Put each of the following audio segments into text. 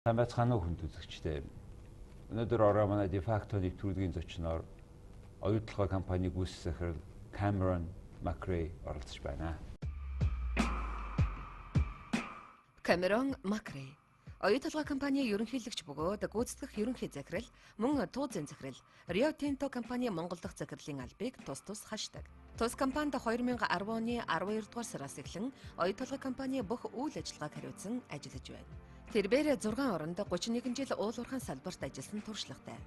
Сайн байцгаана уу хүнд үзэгчдээ. Өнөөдөр ороо манай дефакто нэвтрүүлгийн зочноор Оюу Толгой компани гүйцэтгэх захирал Камерон МакРэй оролцож байна. Камерон МакРэй Оюу Толгой компани ерөнхийлөгч бөгөөд гүйцэтгэх ерөнхий захирал мөн тууцын захирал Рио Тинто компани Монгол дахь захирлын албыг тус хашдаг. Тус компанид 2010 оны 12 дугаар сараас эхлэн Оюу Толгой компани бүх үйл ажиллагааг хариуцсан ажиллаж байна. Тэрээр 6 оронд 31 жил уулуурхайн салбарт ажилласан туршлагатай.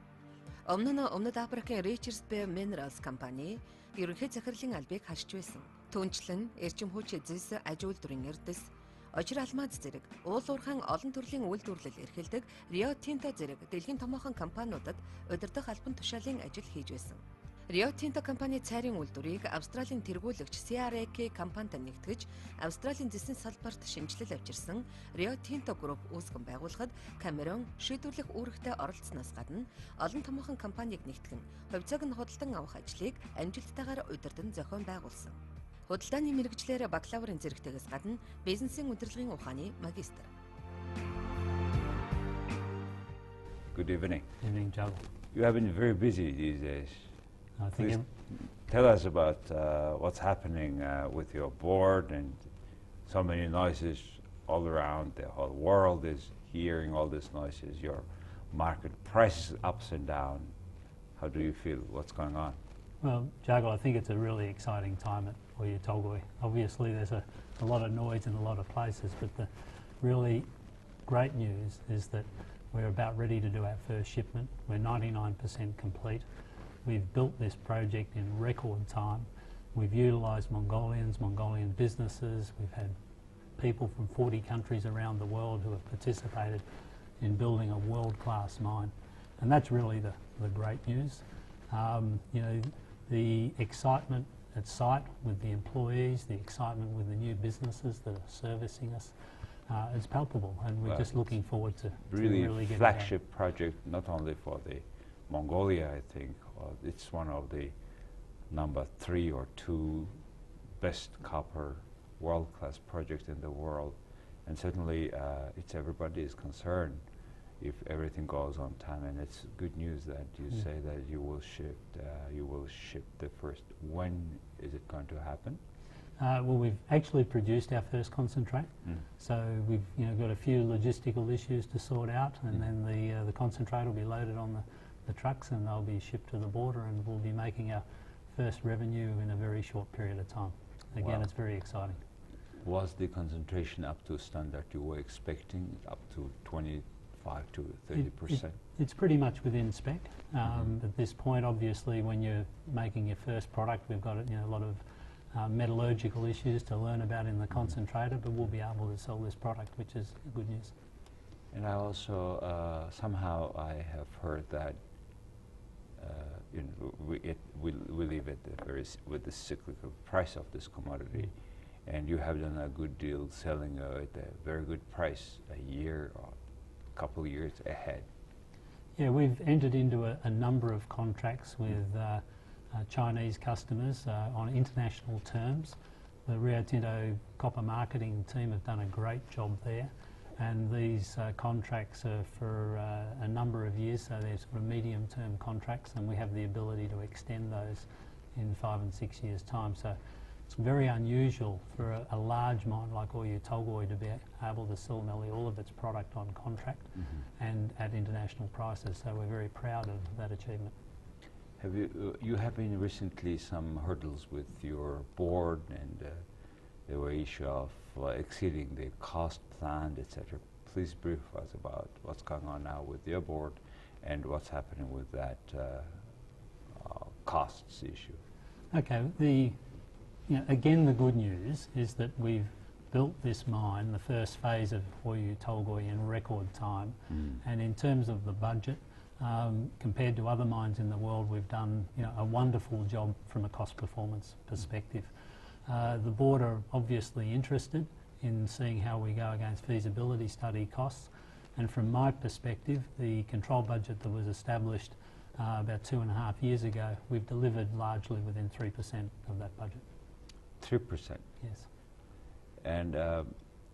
Өмнөд Африкийн Richards Bay Minerals компани ерөнхий захирлын албыг хашж байсан. Түүнчлэн эрчим хүч эзэс, аж үйлдвэрийн эрдэс, очир алмаз зэрэг уулуурхайн олон төрлийн үйлдвэрлэл эрхэлдэг Рио Тинто зэрэг дэлхийн томоохон компаниудад удирдах албан тушаалын ажил хийж байсан. Рио Тинто компани цайрын үйлдвэрийг Австралийн тэргүүлэгч CRAK компанид нэгтгэж, Австралийн зэсэн салбарт шинжилэл авчирсан Рио Тинто Group үүсгэн байгуулахад Камерон шийдвэрлэх үүрэгтэй оролцсноос гадна олон томоохон компанийг нэгтгэн, хувьцааг нь худалдан авах ажлыг амжилттайгаар удирдан зохион байгуулсан. Худалдааны мэргэжлэр бакалаврын зэрэгтэйгээс гадна бизнесийн удирдлагын ухааны магистр. Good evening. Evening, Joe. You have been very busy these days. I think Please tell us about what's happening with your board, and so many noises all around. The whole world is hearing all these noises. Your market prices ups and down. How do you feel? What's going on? Well, Jago, I think it's a really exciting time at O유у Толгой. Obviously, there's a lot of noise in a lot of places, but the really great news is that we're about ready to do our first shipment. We're 99% complete. We've built this project in record time. We've utilised Mongolian businesses. We've had people from 40 countries around the world who have participated in building a world-class mine. And that's really the great news. You know, the excitement at site with the employees, the excitement with the new businesses that are servicing us, is palpable, and we're just looking forward to really getting flagship project, not only for the Mongolia, I think. It's one of the number 3 or 2 best copper world-class projects in the world, and certainly it's everybody's concern if everything goes on time. And it's good news that you say that you will ship the first. When is it going to happen? Well, we've actually produced our first concentrate, so we've got a few logistical issues to sort out, and then the concentrate will be loaded on the trucks and they'll be shipped to the border, and we'll be making our first revenue in a very short period of time. Again, it's very exciting. Was the concentration up to standard you were expecting, up to 25 to 30%? It's pretty much within spec. At this point, obviously, when you're making your first product, we've got a lot of metallurgical issues to learn about in the concentrator, but we'll be able to sell this product, which is good news. And I also somehow I have heard that we live at with the cyclical price of this commodity, and you have done a good deal selling at a very good price a year or a couple of years ahead. Yeah, we've entered into a number of contracts with Chinese customers on international terms. The Rio Tinto copper marketing team have done a great job there, and these contracts are for a number of years, so they're sort of medium-term contracts, and we have the ability to extend those in 5 and 6 years' time. So it's very unusual for a large mine like O유у Толгой to be able to sell nearly all of its product on contract and at international prices, so we're very proud of that achievement. Have you have been recently some hurdles with your board, and there were issue of exceeding the cost plan, etc. Please brief us about what's going on now with your board and what's happening with that costs issue. Okay, again, the good news is that we've built this mine, the first phase of O유u Толгой, in record time, and in terms of the budget, compared to other mines in the world, we've done a wonderful job from a cost performance perspective. The board are obviously interested in seeing how we go against feasibility study costs, and from my perspective, the control budget that was established about 2.5 years ago, we've delivered largely within 3% of that budget. 3%? Yes. And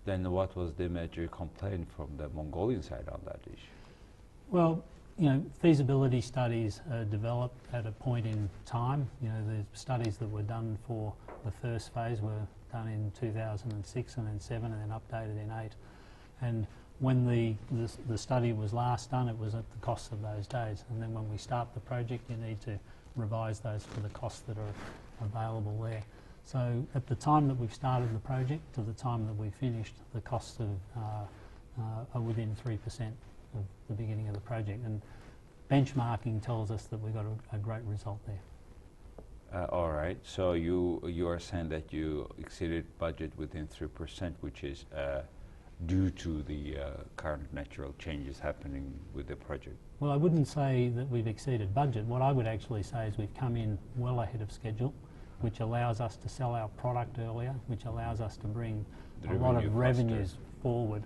Then what was the major complaint from the Mongolian side on that issue? Well, feasibility studies are developed at a point in time. The studies that were done for the first phase were done in 2006 and then 7 and then updated in 8. And when the study was last done, it was at the cost of those days. And then when we start the project, you need to revise those for the costs that are available there. So at the time that we've started the project to the time that we finished, the costs are within 3% of the beginning of the project. And benchmarking tells us that we got a great result there. All right. So you are saying that you exceeded budget within 3%, which is due to the current natural changes happening with the project. Well, I wouldn't say that we've exceeded budget. What I would actually say is we've come in well ahead of schedule, which allows us to sell our product earlier, which allows us to bring a lot of revenues forward.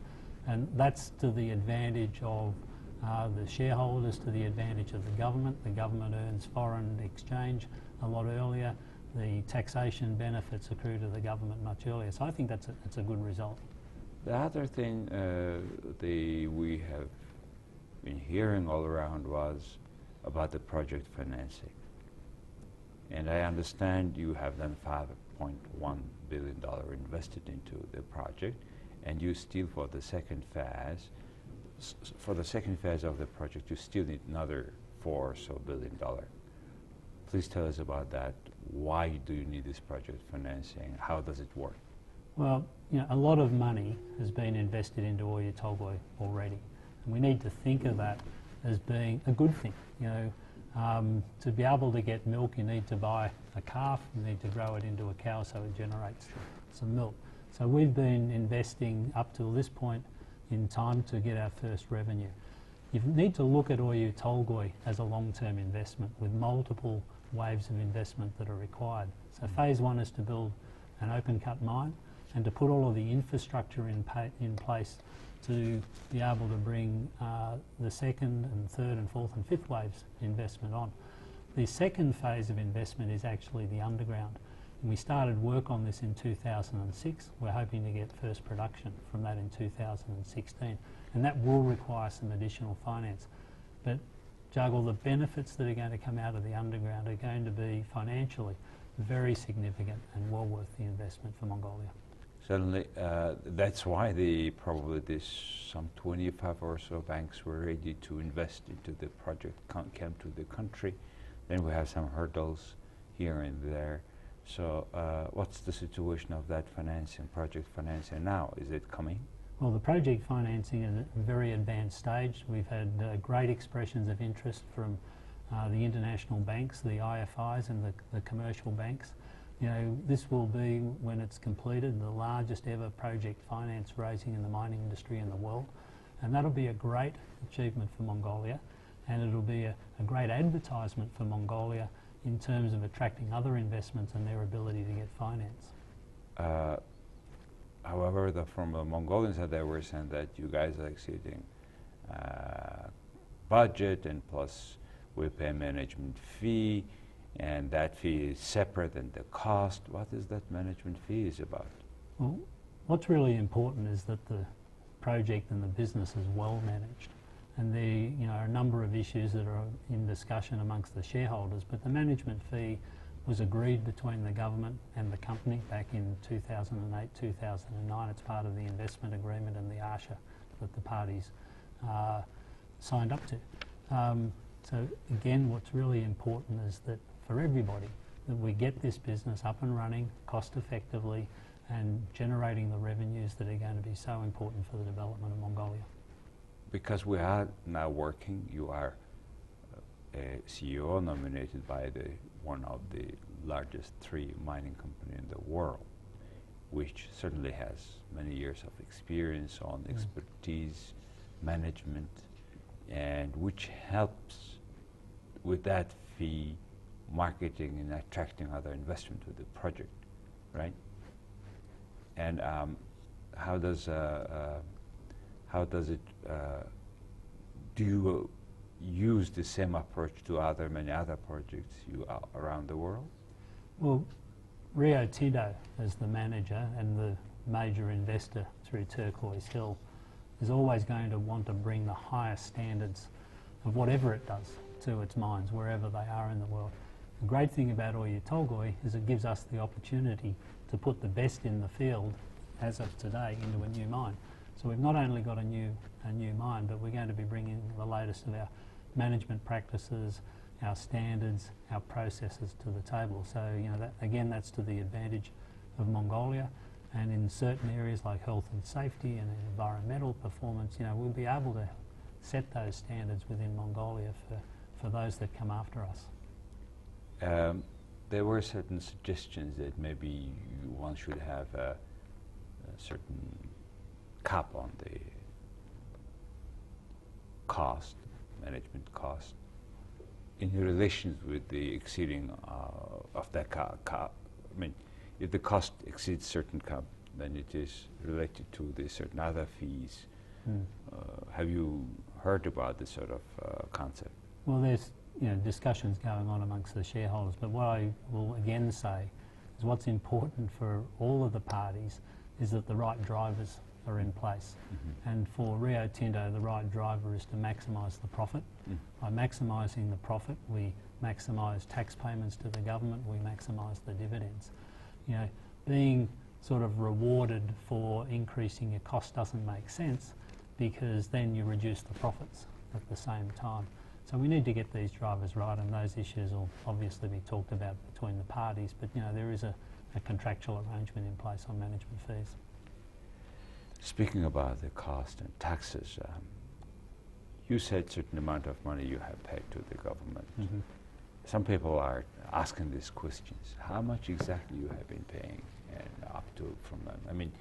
And that's to the advantage of the shareholders, to the advantage of the government. The government earns foreign exchange a lot earlier. The taxation benefits accrue to the government much earlier. So I think that's a good result. The other thing we have been hearing all around was about the project financing. And I understand you have done $5.1 billion invested into the project, and you still, for the second phase, of the project, you still need another $4 or so billion. Please tell us about that. Why do you need this project financing? How does it work? Well, a lot of money has been invested into Oюu Толгой already, and we need to think of that as being a good thing. To be able to get milk, you need to buy a calf, you need to grow it into a cow so it generates some milk. So we've been investing up till this point in time to get our first revenue. You need to look at Oюu Толгой as a long-term investment with multiple waves of investment that are required. So phase 1 is to build an open-cut mine and to put all of the infrastructure in place to be able to bring the second and third and fourth and fifth waves investment on. The second phase of investment is actually the underground. And we started work on this in 2006. We're hoping to get first production from that in 2016. And that will require some additional finance. But Juggle, the benefits that are going to come out of the underground are going to be financially very significant and well worth the investment for Mongolia. Certainly, that's why probably some 25 or so banks were ready to invest into the project, came to the country. Then we have some hurdles here and there. So what's the situation of that financing, project financing now? Is it coming? Well, the project financing is at a very advanced stage. We've had great expressions of interest from the international banks, the IFIs and the commercial banks. This will be, when it's completed, the largest ever project finance raising in the mining industry in the world. And that'll be a great achievement for Mongolia, and it'll be a great advertisement for Mongolia in terms of attracting other investments and their ability to get finance. However, from the Mongolian side, they were saying that you guys are exceeding budget, and plus we pay management fee, and that fee is separate than the cost. What is that management fee is about? Well, what's really important is that the project and the business is well managed. And there are a number of issues that are in discussion amongst the shareholders, but the management fee was agreed between the government and the company back in 2008, 2009. It's part of the investment agreement and the ARSHA that the parties signed up to. So again, what's really important is that for everybody, that we get this business up and running cost effectively and generating the revenues that are going to be so important for the development of Mongolia. Because we are now working, you are a CEO nominated by one of the largest 3 mining companies in the world, which certainly has many years of experience on expertise, management, and which helps with that fee, marketing and attracting other investment to the project, right? And how does it? Do you use the same approach to many other projects around the world? Well, Rio Tinto as the manager and the major investor through Turquoise Hill is always going to want to bring the highest standards of whatever it does to its mines, wherever they are in the world. The great thing about Oyu Толгой is it gives us the opportunity to put the best in the field as of today into a new mine. So we've not only got a new mine, but we're going to be bringing the latest of our management practices, our standards, our processes to the table. So, you know, that's to the advantage of Mongolia, and in certain areas like health and safety and environmental performance, you know, we'll be able to set those standards within Mongolia for those that come after us. There were certain suggestions that maybe one should have a certain cap on the cost, management cost, in relation with the exceeding of that cap. I mean, if the cost exceeds certain cap, then it is related to the certain other fees. Have you heard about this sort of concept? Well, there's discussions going on amongst the shareholders, but what I will again say is what's important for all of the parties is that the right drivers are in place. And for Rio Tinto, the right driver is to maximise the profit. By maximising the profit, we maximise tax payments to the government, we maximise the dividends. You know, being sort of rewarded for increasing your cost doesn't make sense, because then you reduce the profits at the same time. So we need to get these drivers right, and those issues will obviously be talked about between the parties, but there is a contractual arrangement in place on management fees. Speaking about the cost and taxes, you said certain amount of money you have paid to the government. Some people are asking these questions. How much exactly you have been paying, and up to from them? I mean,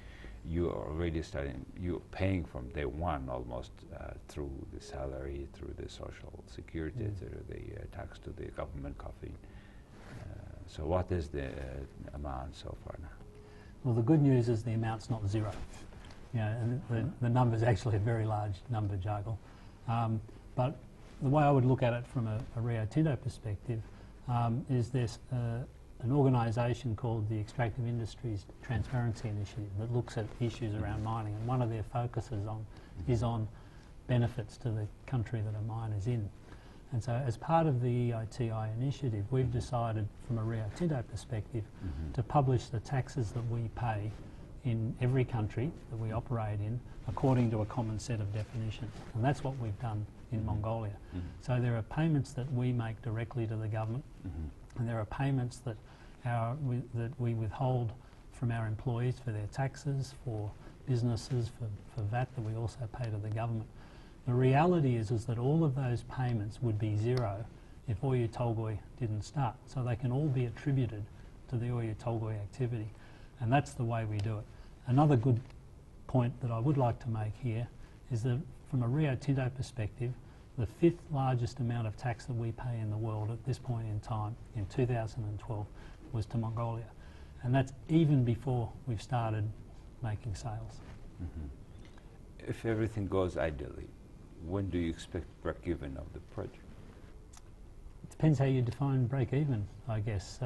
you are already starting, you're paying from day one almost through the salary, through the social security, through the tax to the government coffee. So what is the amount so far now? Well, the good news is the amount's not zero. And the number's actually a very large number, Jagal. But the way I would look at it from a Rio Tinto perspective is there's an organisation called the Extractive Industries Transparency Initiative that looks at issues around mining, and one of their focuses is on benefits to the country that a mine is in. And so as part of the EITI initiative, we've decided from a Rio Tinto perspective to publish the taxes that we pay in every country that we operate in according to a common set of definitions. And that's what we've done in Mongolia. So there are payments that we make directly to the government, and there are payments that we withhold from our employees for their taxes, for businesses, for VAT that we also pay to the government. The reality is that all of those payments would be zero if Oyu Толгой didn't start. So they can all be attributed to the Oyu Толгой activity, and that's the way we do it. Another good point that I would like to make here is that from a Rio Tinto perspective, the 5th largest amount of tax that we pay in the world at this point in time, in 2012, was to Mongolia. And that's even before we've started making sales. If everything goes ideally, when do you expect break-even of the project? It depends how you define break-even, I guess.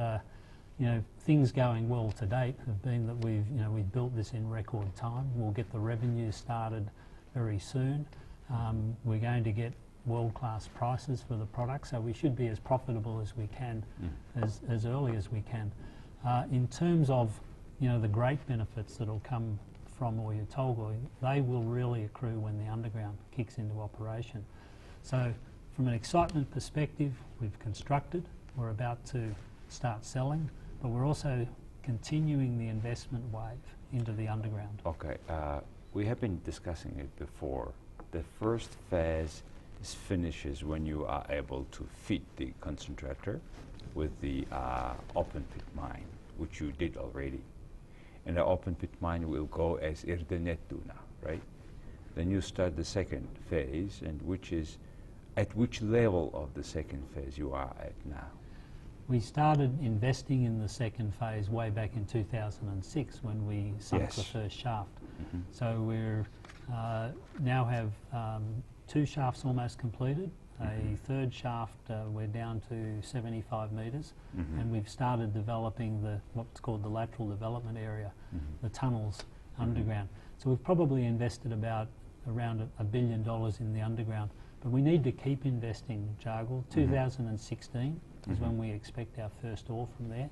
Things going well to date have been that we've built this in record time. We'll get the revenue started very soon. We're going to get world-class prices for the product, so we should be as profitable as we can, as early as we can. In terms of the great benefits that will come from Oyu Толгой, they will really accrue when the underground kicks into operation. So from an excitement perspective, we've constructed, we're about to start selling, but we're also continuing the investment wave into the underground. Okay, we have been discussing it before. The first phase finishes when you are able to feed the concentrator with the open pit mine, which you did already. And the open pit mine will go as Irdenetuna, right? Then you start the second phase, and at which level of the second phase you are at now? We started investing in the second phase way back in 2006 when we sunk the first shaft. So we're now have 2 shafts almost completed. A third shaft, we're down to 75 metres, and we've started developing what's called the lateral development area, the tunnels underground. So we've probably invested around $1 billion in the underground, but we need to keep investing, Jargal. 2016 is when we expect our first ore from there,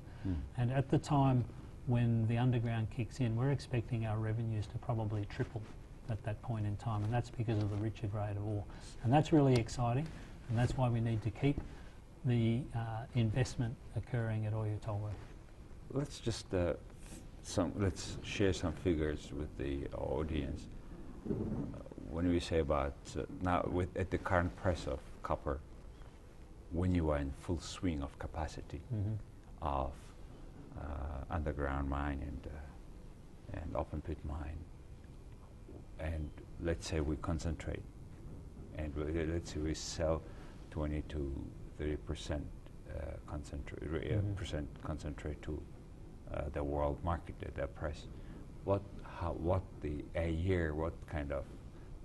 and at the time when the underground kicks in, we're expecting our revenues to probably triple at that point in time, and that's because of the richer grade of ore. And that's really exciting, and that's why we need to keep the investment occurring at O유u Толгой. Let's just let's share some figures with the audience. When we say about now, at the current price of copper, when you are in full swing of capacity of underground mine and open pit mine, and let's say we concentrate, and let's say we sell 20 to 30% concentrate to the world market at that price. What kind of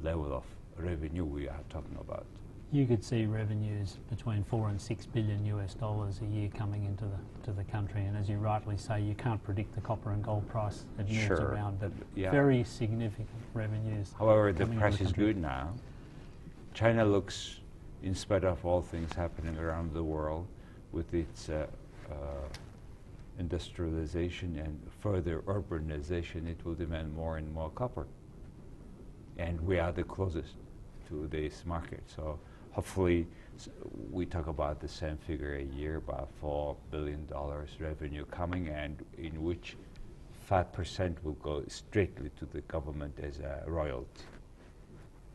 level of revenue we are talking about? You could see revenues between $4 and $6 billion a year coming into the country, and as you rightly say, you can't predict the copper and gold price. It moves around, but very significant revenues. However, the price is good now. China looks, in spite of all things happening around the world, with its industrialization and further urbanization, it will demand more and more copper. And we are the closest to this market. So hopefully we talk about the same figure a year, about $4 billion revenue coming, and in which 5% will go straightly to the government as a royalty.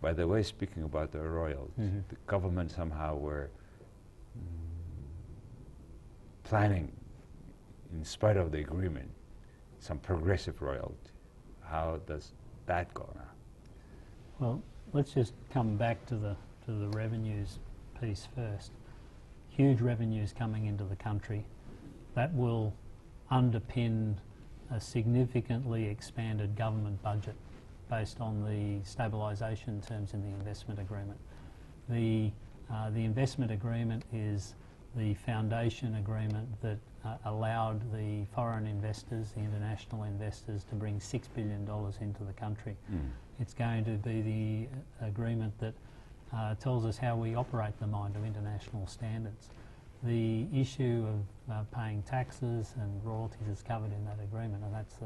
By the way, speaking about the royalties, the government somehow were planning, in spite of the agreement, some progressive royalty. How does that go now? Well, let's just come back to the revenues piece first. Huge revenues coming into the country. That will underpin a significantly expanded government budget based on the stabilisation terms in the investment agreement. The investment agreement is the foundation agreement that allowed the foreign investors, the international investors, to bring $6 billion into the country. It's going to be the agreement that tells us how we operate the mine to international standards. The issue of paying taxes and royalties is covered in that agreement, and that's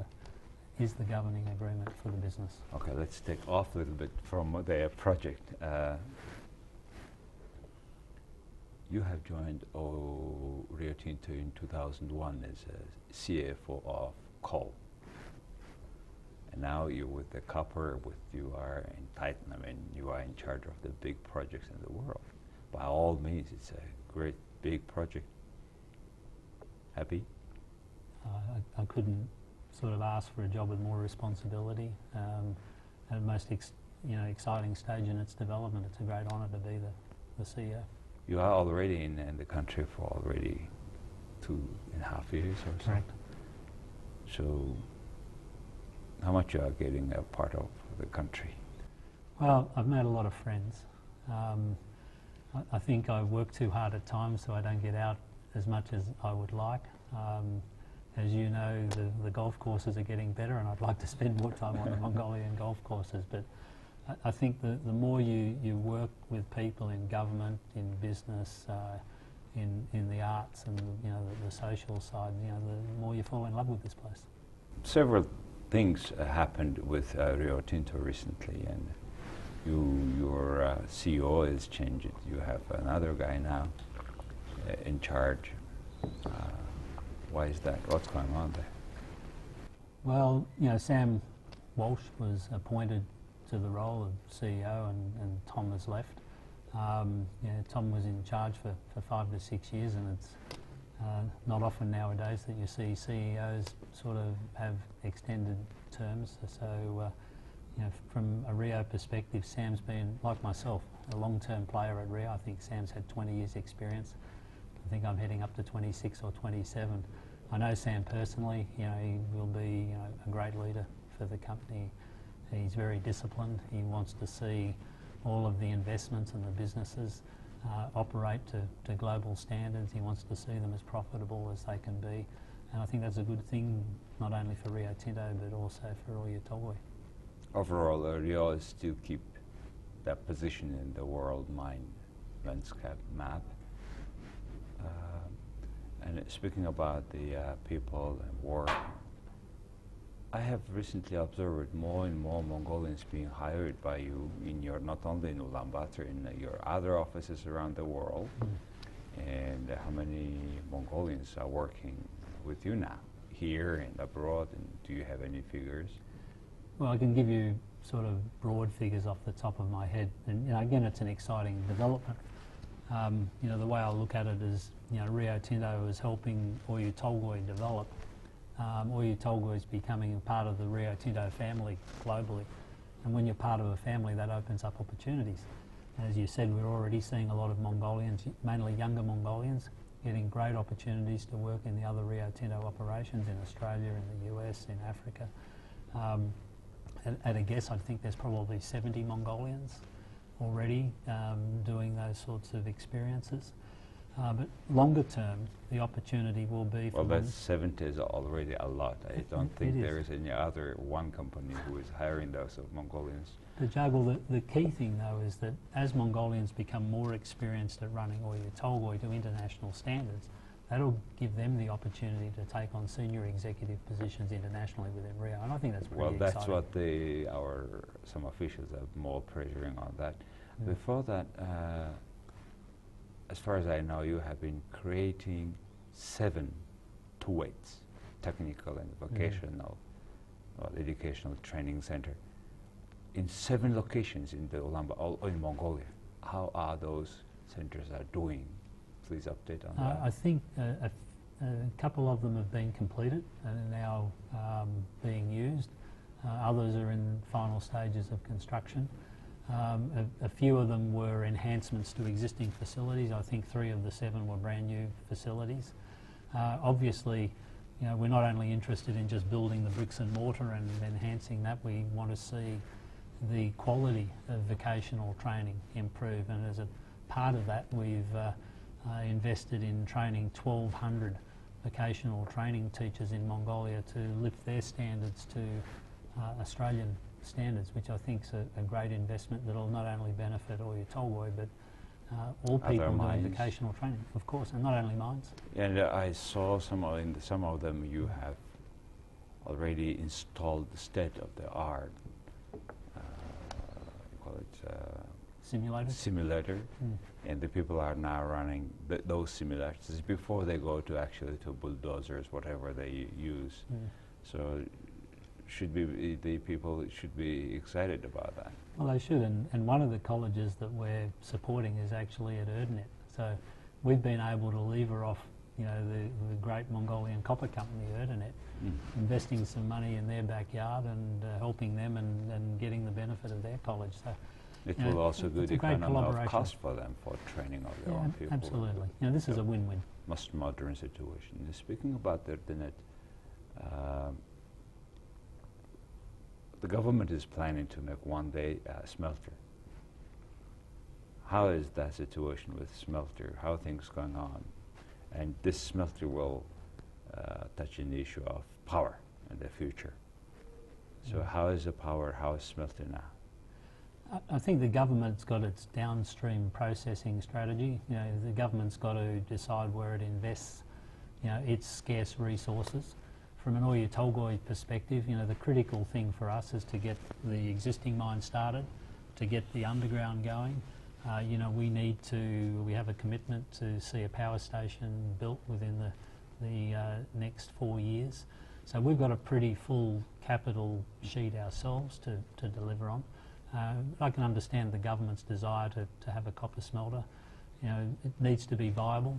is the governing agreement for the business. Okay, let's take off a little bit from the project. You have joined Rio Tinto in 2001 as a CFO of coal. And now you're with the copper, you are in Titan, you are in charge of the big projects in the world. By all means, it's a great big project. Happy? I couldn't sort of ask for a job with more responsibility. At the most exciting stage in its development, it's a great honour to be the CEO. You are already in the country for already 2.5 years or so. Correct. So how much you are getting a part of the country? Well, I've made a lot of friends. I think I work too hard at times, so I don't get out as much as I would like. As you know, the golf courses are getting better, and I'd like to spend more time on the Mongolian golf courses. But I think the more you work with people in government, in business, in the arts, and the social side, the more you fall in love with this place. Several things happened with Rio Tinto recently, and your CEO is changed. You have another guy now in charge. Why is that? What's going on there? Well, Sam Walsh was appointed to the role of CEO, and Tom has left. Tom was in charge for 5 to 6 years, and it's not often nowadays that you see CEOs sort of have extended terms. So, from a Rio perspective, Sam's been, like myself, a long-term player at Rio. I think Sam's had 20 years experience. I think I'm heading up to 26 or 27. I know Sam personally. He will be a great leader for the company. He's very disciplined. He wants to see all of the investments and the businesses operate to global standards. He wants to see them as profitable as they can be. And I think that's a good thing, not only for Rio Tinto, but also for Oyu Толгой. Overall, Rio still keep that position in the world mine landscape map. And speaking about the people and work, I have recently observed more and more Mongolians being hired by you in your, not only in Ulaanbaatar, in your other offices around the world. And how many Mongolians are working with you now, here and abroad, and do you have any figures? Well, I can give you sort of broad figures off the top of my head, and again, it's an exciting development. The way I look at it is, Rio Tinto is helping Oyu Толгой develop. Oyu Толгой is becoming a part of the Rio Tinto family globally, and when you're part of a family, that opens up opportunities. As you said, we're already seeing a lot of Mongolians, mainly younger Mongolians, getting great opportunities to work in the other Rio Tinto operations in Australia, in the US, in Africa. At a guess, I think there's probably 70 Mongolians already doing those sorts of experiences. But longer term, the opportunity will be for... Well, that's 70 is already a lot. I don't think there is any other one company who is hiring those of Mongolians. But Jagul, the key thing though is that as Mongolians become more experienced at running Oyu Толгой to international standards, that'll give them the opportunity to take on senior executive positions internationally within Rio, and I think that's pretty exciting. Well, that's what some officials are more pressuring on that. Before that, as far as I know, you have been creating 7 TUETs, technical and vocational educational training center, in 7 locations in the Ulaanbaatar, in Mongolia. How are those centers doing? Please update on that. I think a couple of them have been completed and are now being used. Others are in final stages of construction. A few of them were enhancements to existing facilities. I think 3 of the 7 were brand new facilities. Obviously, we're not only interested in just building the bricks and mortar and enhancing that, we want to see the quality of vocational training improve, and as a part of that we've invested in training 1,200 vocational training teachers in Mongolia to lift their standards to Australian standards, which I think is a great investment that will not only benefit Oyu Толгой but all people doing vocational training, of course, and not only mines. And I saw some of them you have already installed the state-of-the-art simulator, and the people are now running those simulators before they go to bulldozers, whatever they use. So the people should be excited about that. Well, they should, and one of the colleges that we're supporting is actually at Erdenet. So we've been able to lever off, the great Mongolian copper company, Erdenet, investing some money in their backyard and helping them and getting the benefit of their college. So it will also be the economy of cost for them for training of their own people. Absolutely. This is a win-win. Most modern situation. Speaking about Erdenet, the government is planning to make one day a smelter. How is that situation with smelter? How are things going on? And this smelter will touch on the issue of power in the future. So how is the power, how is smelter now? I think the government's got its downstream processing strategy. The government's got to decide where it invests, its scarce resources. From an Oyu Толгой perspective, the critical thing for us is to get the existing mine started, to get the underground going. We have a commitment to see a power station built within the next 4 years. So we've got a pretty full capital sheet ourselves to deliver on. I can understand the government's desire to have a copper smelter. It needs to be viable.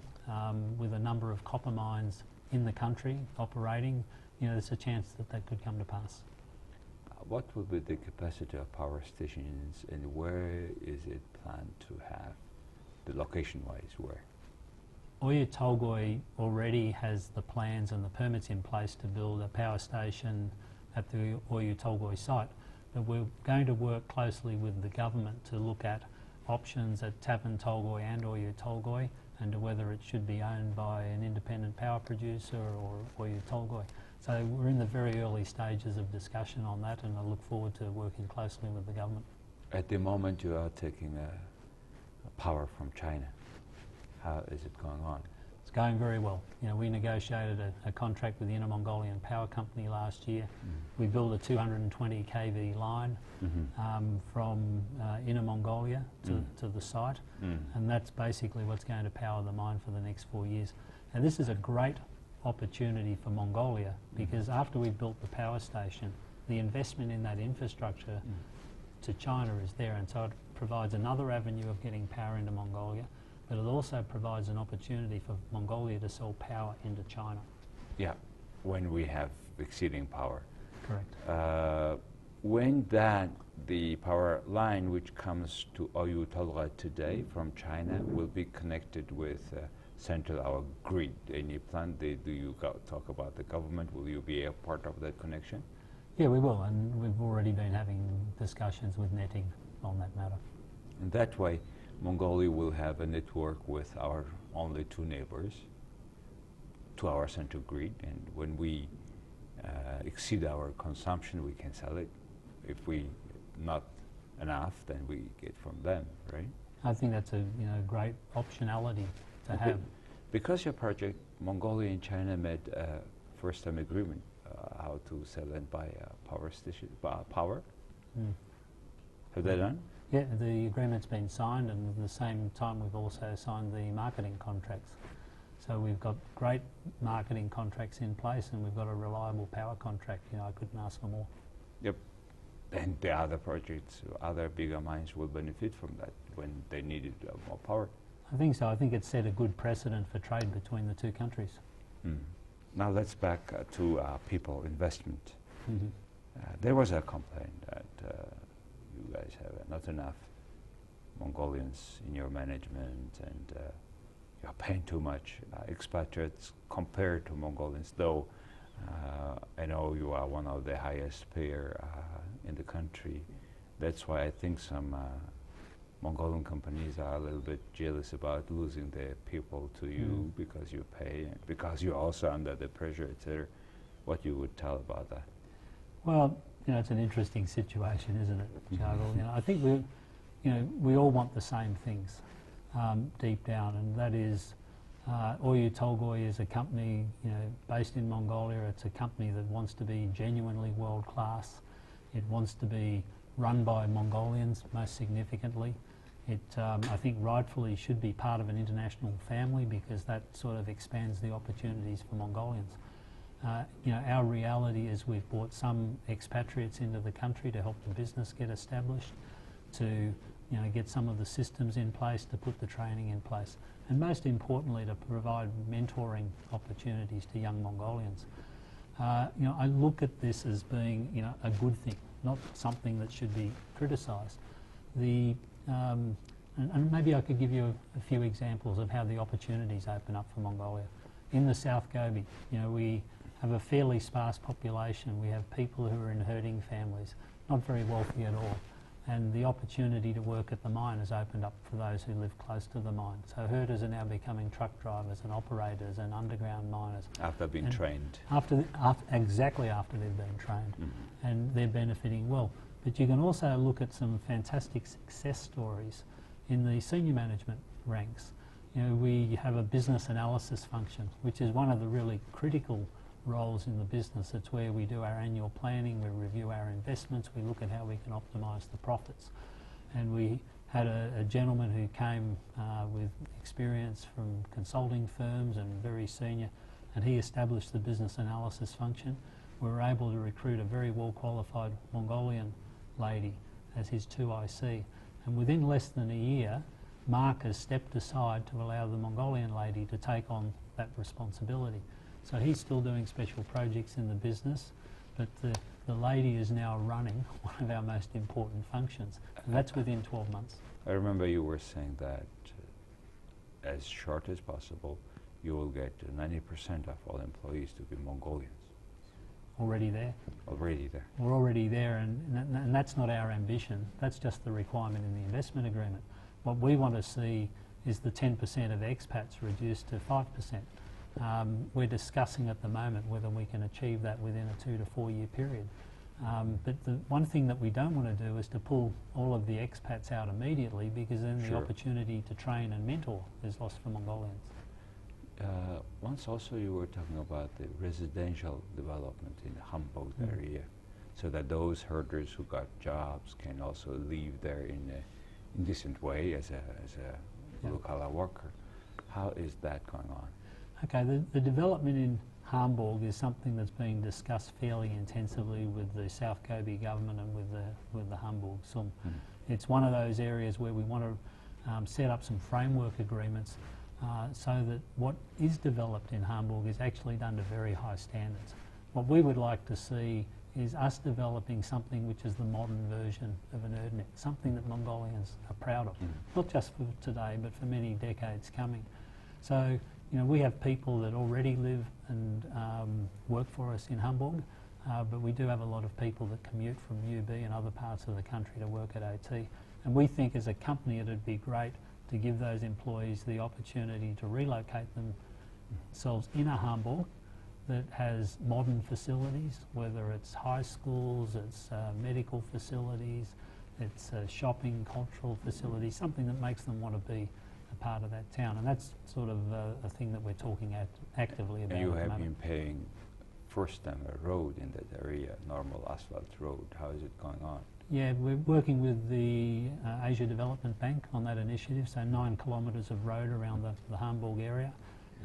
With a number of copper mines in the country operating, there's a chance that could come to pass. What will be the capacity of power stations, and where is it planned to have, the location-wise, where? Oyu Толгой already has the plans and the permits in place to build a power station at the Oyu Толгой site, but we're going to work closely with the government to look at options at Tapan Tolgoi and Oyu Tolgoi, and to whether it should be owned by an independent power producer or Oyu Tolgoi. So we're in the very early stages of discussion on that, and I look forward to working closely with the government. At the moment you are taking power from China. How is it going on? It's going very well. You know, we negotiated a contract with the Inner Mongolian Power Company last year. We built a 220 kV line from Inner Mongolia to the site, and that's basically what's going to power the mine for the next 4 years. And this is a great opportunity for Mongolia, because after we've built the power station, the investment in that infrastructure to China is there, and so it provides another avenue of getting power into Mongolia, but it also provides an opportunity for Mongolia to sell power into China. Yeah, when we have exceeding power. Correct. When the power line which comes to Oyu Толгой today from China will be connected with central our grid, any plan? Do you talk about the government? Will you be a part of that connection? Yeah, we will, and we've already been having discussions with netting on that matter. In that way, Mongolia will have a network with our only two neighbors to our central grid, and when we exceed our consumption, we can sell it. If we not enough, then we get from them, right? I think that's a great optionality to have. Because your project, Mongolia and China made a first-time agreement how to sell and buy power station power. Have they done? Yeah, the agreement's been signed, and at the same time we've also signed the marketing contracts. So we've got great marketing contracts in place, and we've got a reliable power contract. I couldn't ask for more. Yep. And the other projects, other bigger mines will benefit from that when they needed more power. I think so. I think it set a good precedent for trade between the two countries. Now let's back to people investment. There was a complaint that you guys have not enough Mongolians in your management, and you're paying too much expatriates compared to Mongolians, though I know you are one of the highest payer in the country. That's why I think some Mongolian companies are a little bit jealous about losing their people to you because you pay and because you're also under the pressure, etc. What you would tell about that? Well, it's an interesting situation, isn't it, Jargal? I think we all want the same things deep down, and that is Oyu Толгой is a company based in Mongolia. It's a company that wants to be genuinely world class. It wants to be run by Mongolians, most significantly. It, I think, rightfully should be part of an international family, because that sort of expands the opportunities for Mongolians. Our reality is we've brought some expatriates into the country to help the business get established, to get some of the systems in place, to put the training in place, and most importantly to provide mentoring opportunities to young Mongolians. I look at this as being a good thing, not something that should be criticised. And maybe I could give you a few examples of how the opportunities open up for Mongolia. In the South Gobi, we have a fairly sparse population. We have people who are in herding families, not very wealthy at all. And the opportunity to work at the mine has opened up for those who live close to the mine. So herders are now becoming truck drivers and operators and underground miners. After being trained. Exactly after they've been trained. And they're benefiting well. But you can also look at some fantastic success stories in the senior management ranks. We have a business analysis function, which is one of the really critical roles in the business. It's where we do our annual planning, we review our investments, we look at how we can optimise the profits. And we had a gentleman who came with experience from consulting firms and very senior, and he established the business analysis function. We were able to recruit a very well qualified Mongolian lady as his 2IC, and within less than a year Mark has stepped aside to allow the Mongolian lady to take on that responsibility. So he's still doing special projects in the business, but the lady is now running one of our most important functions, and that's within 12 months. I remember you were saying that as short as possible you will get 90% of all employees to be Mongolians. Already there. Already there. We're already there, and that's not our ambition. That's just the requirement in the investment agreement. What we want to see is the 10% of expats reduced to 5%. We're discussing at the moment whether we can achieve that within a 2 to 4 year period. But the one thing that we don't want to do is to pull all of the expats out immediately, because then the opportunity to train and mentor is lost for Mongolians. Once also you were talking about the residential development in the Hamburg area, so that those herders who got jobs can also live there in a decent way as a blue-collar worker. How is that going on? Okay, the development in Hamburg is something that's being discussed fairly intensively with the South Gobi government and with the Hamburg Sum. It's one of those areas where we want to set up some framework agreements so that what is developed in Hamburg is actually done to very high standards. What we would like to see is us developing something which is the modern version of an Erdnet, something that Mongolians are proud of, not just for today but for many decades coming. So, you know, we have people that already live and work for us in Hamburg, but we do have a lot of people that commute from UB and other parts of the country to work at OT. And we think as a company it would be great to give those employees the opportunity to relocate themselves in a Hamburg that has modern facilities, whether it's high schools, it's medical facilities, it's shopping, cultural facilities, something that makes them want to be a part of that town. And that's sort of a thing that we're talking actively about. And you have been paying first time a road in that area, normal asphalt road. How is it going on? Yeah, we're working with the Asia Development Bank on that initiative, so 9 kilometres of road around the Hamburg area.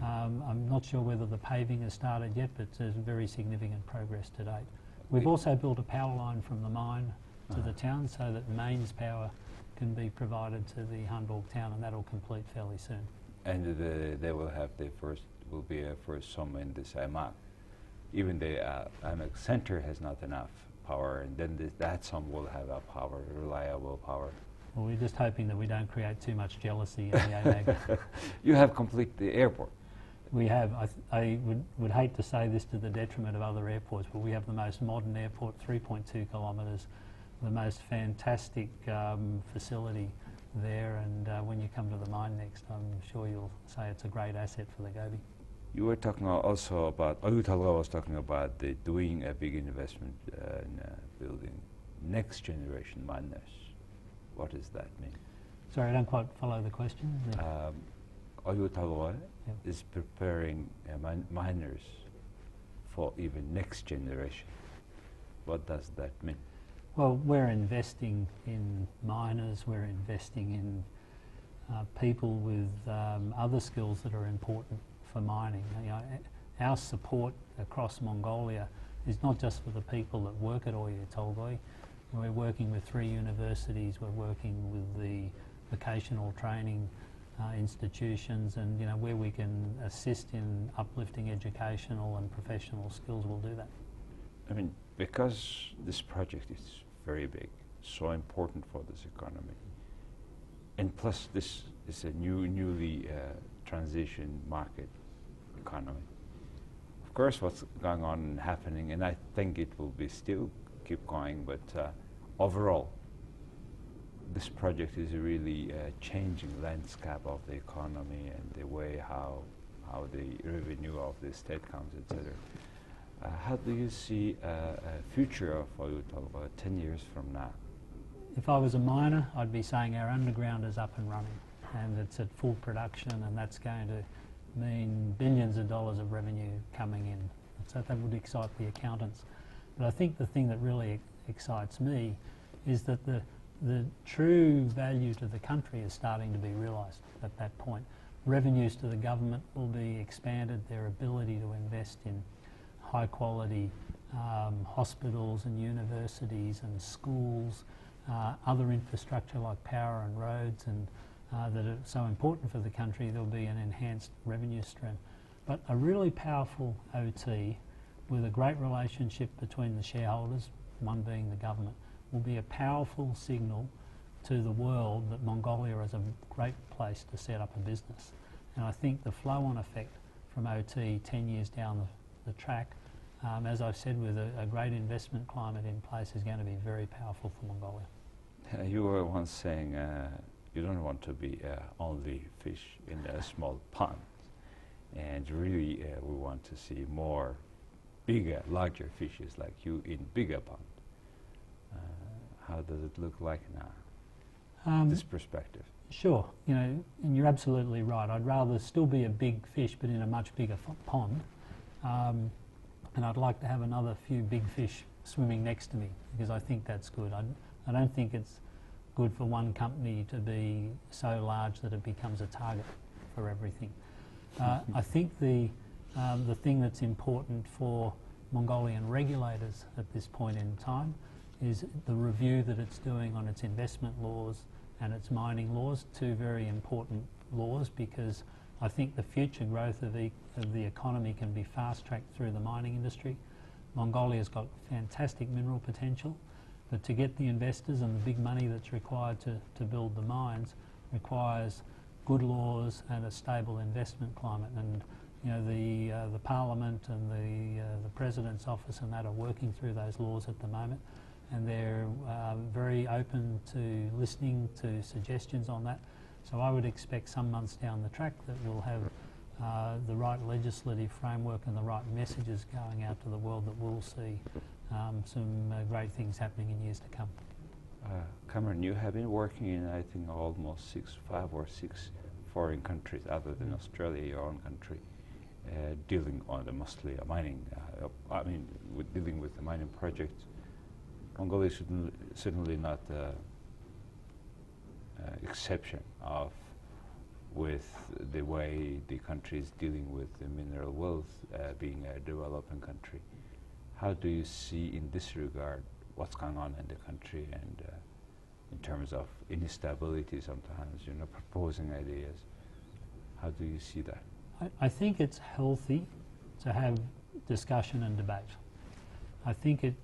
I'm not sure whether the paving has started yet, but there's very significant progress to date. We've also built a power line from the mine to the town so that mains power can be provided to the Hamburg town, and that'll complete fairly soon. And they will have the first, will be a first sum in this IMAC. Even the IMAC center has not enough power, and then that sum will have a power, reliable power. Well, we're just hoping that we don't create too much jealousy in the AMAG. You have completed the airport. We have. I would hate to say this to the detriment of other airports, but we have the most modern airport, 3.2 kilometres, the most fantastic facility there, and when you come to the mine next, I'm sure you'll say it's a great asset for the Gobi. You were talking also about, Oюu Толгой was talking about doing a big investment in building next generation miners. What does that mean? Sorry, I don't quite follow the question. Oюu Толгой is preparing miners for even next generation. What does that mean? Well, we're investing in miners, we're investing in people with other skills that are important for mining. You know, our support across Mongolia is not just for the people that work at Oюu Толгой. We're working with 3 universities, we're working with the vocational training institutions, and you know, where we can assist in uplifting educational and professional skills, we'll do that. I mean, because this project is very big, so important for this economy, and plus this is a newly transition market economy. Of course, what's going on and happening, and I think it will be still keep going, but overall, this project is really changing landscape of the economy and the way how the revenue of the state comes, etc. How do you see a future of Oюu Толгой 10 years from now? If I was a miner, I'd be saying our underground is up and running and it's at full production, and that's going to mean billions of dollars of revenue coming in. So that would excite the accountants. But I think the thing that really excites me is that the true value to the country is starting to be realised at that point. Revenues to the government will be expanded, their ability to invest in high quality hospitals and universities and schools, other infrastructure like power and roads, and that are so important for the country. There'll be an enhanced revenue stream. But a really powerful OT with a great relationship between the shareholders, one being the government, will be a powerful signal to the world that Mongolia is a great place to set up a business. And I think the flow-on effect from OT 10 years down the track, as I've said, with a great investment climate in place, is going to be very powerful for Mongolia. You were once saying you don't want to be only fish in a small pond. And really, we want to see more bigger, larger fishes like you in bigger pond. How does it look like now, this perspective? Sure, you know, and you're absolutely right. I'd rather still be a big fish but in a much bigger pond. And I'd like to have another few big fish swimming next to me, because I think that's good. I don't think it's good for one company to be so large that it becomes a target for everything. I think the thing that's important for Mongolian regulators at this point in time is the review that it's doing on its investment laws and its mining laws, two very important laws, because I think the future growth of the economy can be fast-tracked through the mining industry. Mongolia's got fantastic mineral potential, but to get the investors and the big money that's required to build the mines requires good laws and a stable investment climate. And you know, the Parliament and the President's office and that are working through those laws at the moment, and they're very open to listening to suggestions on that. So I would expect some months down the track that we'll have the right legislative framework and the right messages going out to the world, that we'll see some great things happening in years to come. Cameron, you have been working in, I think, almost 5 or 6 foreign countries other than Australia, your own country, dealing on the mostly mining, dealing with the mining projects. Mongolia is certainly not the exception of with the way the country is dealing with the mineral wealth, being a developing country. How do you see in this regard what's going on in the country, and in terms of instability sometimes, you know, proposing ideas? How do you see that? I think it's healthy to have discussion and debate. I think it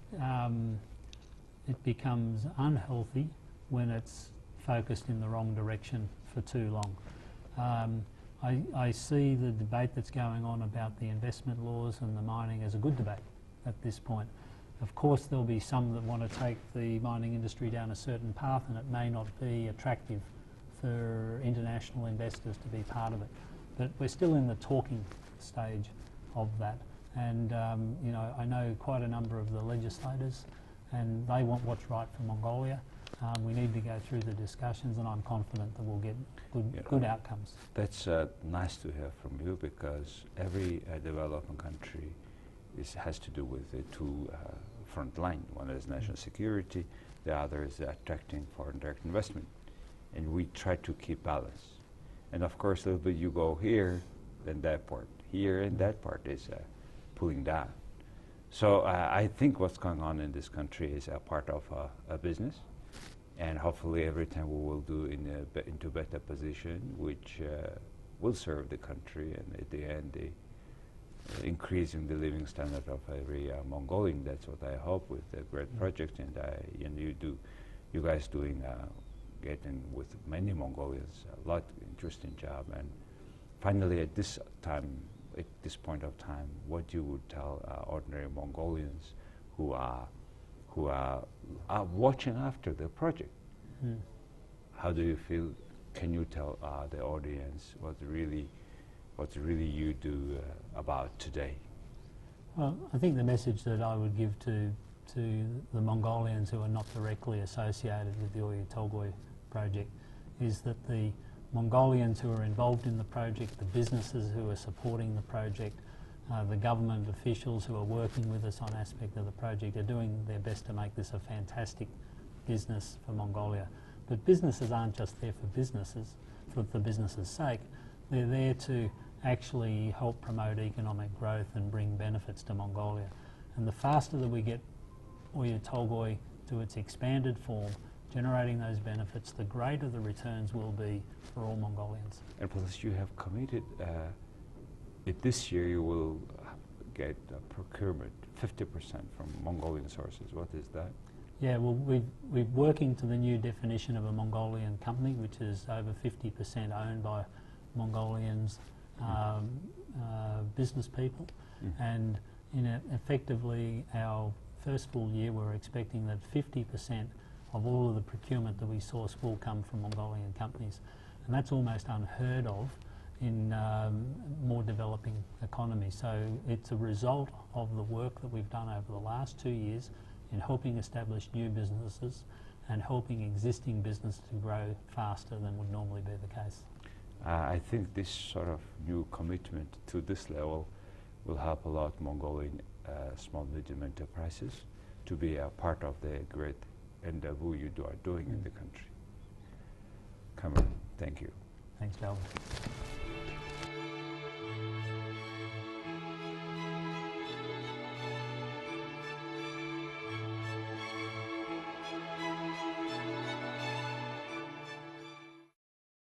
becomes unhealthy when it's focused in the wrong direction for too long. I see the debate that's going on about the investment laws and the mining as a good debate at this point. Of course, there'll be some that want to take the mining industry down a certain path, and it may not be attractive for international investors to be part of it. But we're still in the talking stage of that. And you know, I know quite a number of the legislators, and they want what's right for Mongolia. We need to go through the discussions, and I'm confident that we'll get good outcomes. That's nice to hear from you, because every developing country has to do with the two front line. One is national security, the other is attracting foreign direct investment. And we try to keep balance. And of course, a little bit you go here, then that part. Here and that part is pulling down. So I think what's going on in this country is a part of a business. And hopefully every time we will do into better position, which will serve the country, and at the end, increasing the living standard of every Mongolian. That's what I hope with the great project, and you guys doing getting with many Mongolians a lot interesting job. And finally, at this point of time, what you would tell ordinary Mongolians who are watching after the project? How do you feel? Can you tell the audience what really you do about today? Well, I think the message that I would give to the Mongolians who are not directly associated with the Oюu Толгой project is that the Mongolians who are involved in the project, the businesses who are supporting the project, the government officials who are working with us on aspect of the project are doing their best to make this a fantastic business for Mongolia. But businesses aren't just there for businesses, for business' sake. They're there to actually help promote economic growth and bring benefits to Mongolia. And the faster that we get Oюu Толгой to its expanded form, generating those benefits, the greater the returns will be for all Mongolians. And plus you have committed this year you will get procurement 50% from Mongolian sources. What is that? Yeah, well, we're working to the new definition of a Mongolian company, which is over 50% owned by Mongolians, business people, and effectively our first full year we're expecting that 50% of all of the procurement that we source will come from Mongolian companies. And that's almost unheard of in more developing economies. So it's a result of the work that we've done over the last 2 years in helping establish new businesses and helping existing business to grow faster than would normally be the case. I think this sort of new commitment to this level will help a lot Mongolian small medium enterprises to be a part of the great endeavor you are doing in the country. Cameron, thank you. Thanks, Calvin.